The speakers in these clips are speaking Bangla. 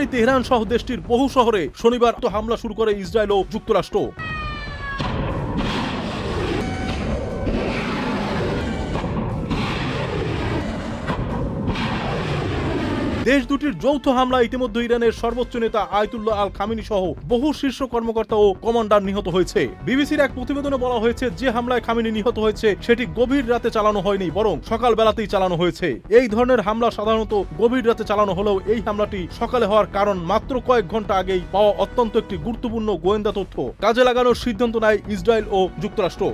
রাজধানী তেহরান সহ দেশটির বহু শহরে শনিবার হামলা শুরু করে ইসরায়েল ও যুক্তরাষ্ট্র। দেশ দুটির যৌথ হামলা ইতিমধ্যে ইরানের সর্বোচ্চ নেতা আয়াতুল্লাহ আল খামেনি সহ বহু শীর্ষ কর্মকর্তা ও কমান্ডার নিহত হয়েছে। বিবিসির এক প্রতিবেদনে বলা হয়েছে, যে হামলায় খামেনি নিহত হয়েছে সেটি গভীর রাতে চালানো হয়নি, বরং সকাল বেলাতেই চালানো হয়েছে। এই ধরনের হামলা সাধারণত গভীর রাতে চালানো হলেও এই হামলাটি সকালে হওয়ার কারণ মাত্র কয়েক ঘন্টা আগেই পাওয়া অত্যন্ত একটি গুরুত্বপূর্ণ গোয়েন্দা তথ্য কাজে লাগানোর সিদ্ধান্ত নেয় ইসরায়েল ও যুক্তরাষ্ট্র।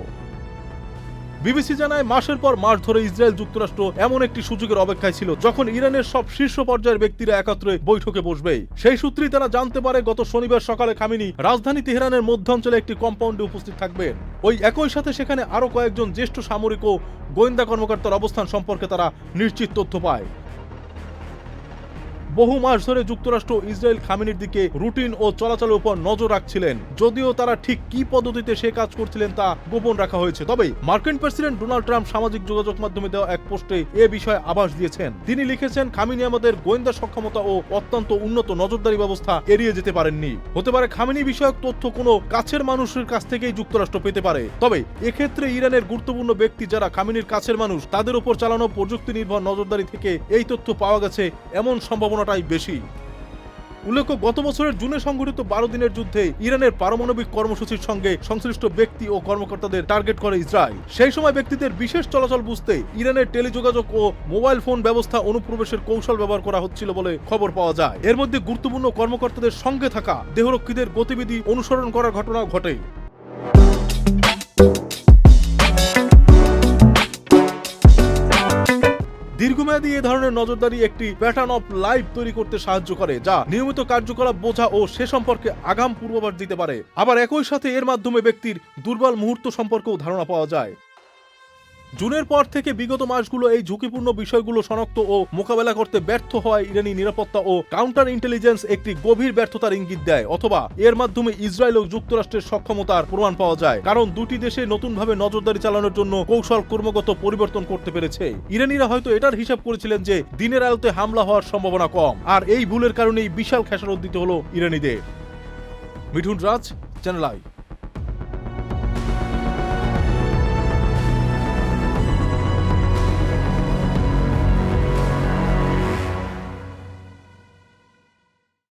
বিবিসি জানায়, মাসের পর মাস ধরে ইসরায়েল যুক্তরাষ্ট্র এমন একটি সুযোগের অপেক্ষায় ছিল যখন ইরানের সব শীর্ষ পর্যায়ের ব্যক্তিরা একত্রে বৈঠকে বসবে। সেই সূত্রেই তারা জানতে পারে গত শনিবার সকালে খামেনি রাজধানী তেহরানের মধ্যাঞ্চলে একটি কম্পাউন্ডে উপস্থিত থাকবেন। ওই একই সাথে সেখানে আরো কয়েকজন জ্যেষ্ঠ সামরিক ও গোয়েন্দা কর্মকর্তার অবস্থান সম্পর্কে তারা নিশ্চিত তথ্য পায়। বহু মাস ধরে যুক্তরাষ্ট্র ইসরায়েল খামেনির দিকে রুটিন ও চলাচলের উপর নজর রাখছিলেন, যদিও তারা ঠিক কি পদ্ধতিতে সে কাজ করছিলেন তা গোপন রাখা হয়েছে। তবে মার্কিন প্রেসিডেন্ট ডোনাল্ড ট্রাম্প সামাজিক যোগাযোগ মাধ্যমে দেওয়া এক পোস্টে এ বিষয়ে আভাস দিয়েছেন। তিনি লিখেছেন, খামেনি আমাদের গোয়েন্দা সক্ষমতা ও অত্যন্ত উন্নত নজরদারি ব্যবস্থা এড়িয়ে যেতে পারেননি। হতে পারে খামেনি বিষয়ক তথ্য কোনো কাছের মানুষের কাছ থেকেই যুক্তরাষ্ট্র পেতে পারে। তবে এক্ষেত্রে ইরানের গুরুত্বপূর্ণ ব্যক্তি যারা খামেনির কাছের মানুষ, তাদের উপর চালানো প্রযুক্তি নির্ভর নজরদারি থেকে এই তথ্য পাওয়া গেছে এমন সম্ভাবনাটাই বেশি। উল্লেখ্য, গত বছরের জুনে সংঘটিত 12 দিনের যুদ্ধে ইরানের পারমাণবিক কর্মসূচির সঙ্গে সংশ্লিষ্ট ব্যক্তি ও কর্মকর্তাদের টার্গেট করে ইসরায়েল। সেই সময় ব্যক্তিদের বিশেষ চলাচল বুঝতে ইরানের টেলিযোগাযোগ ও মোবাইল ফোন ব্যবস্থা অনুপ্রবেশের কৌশল ব্যবহার করা হচ্ছিল বলে খবর পাওয়া যায়। এর মধ্যে গুরুত্বপূর্ণ কর্মকর্তাদের সঙ্গে থাকা দেহরক্ষীদের গতিবিধি অনুসরণ করার ঘটনাও ঘটে। দীর্ঘমেয়াদী এ ধরনের নজরদারি একটি প্যাটার্ন অফ লাইফ তৈরি করতে সাহায্য করে, যা নিয়মিত কার্যকলাপ বোঝা ও সে সম্পর্কে আগাম পূর্বাভাস দিতে পারে। আবার একই সাথে এর মাধ্যমে ব্যক্তির দুর্বল মুহূর্ত সম্পর্কেও ধারণা পাওয়া যায়। জুনের পর থেকে বিগত মাসগুলো এই ঝুঁকিপূর্ণ বিষয়গুলো শনাক্ত ও মোকাবেলা করতে ব্যর্থ হওয়ায় ইরানি নিরাপত্তা ও কাউন্টার ইন্টেলিজেন্স একটি গভীর ব্যর্থতার ইঙ্গিত দেয়, অথবা এর মাধ্যমে ইসরায়েল ও যুক্তরাষ্ট্রের সক্ষমতার প্রমাণ পাওয়া যায়, কারণ দুটি দেশে নতুনভাবে নজরদারি চালানোর জন্য কৌশল ক্রমাগত পরিবর্তন করতে পেরেছে। ইরানিরা হয়তো এটার হিসাব করেছিলেন যে দিনের আলোতে হামলা হওয়ার সম্ভাবনা কম, আর এই ভুলের কারণেই বিশাল খেসারত দিতে হলো ইরানিদের। মিঠুন রাজ, চ্যানেল আই।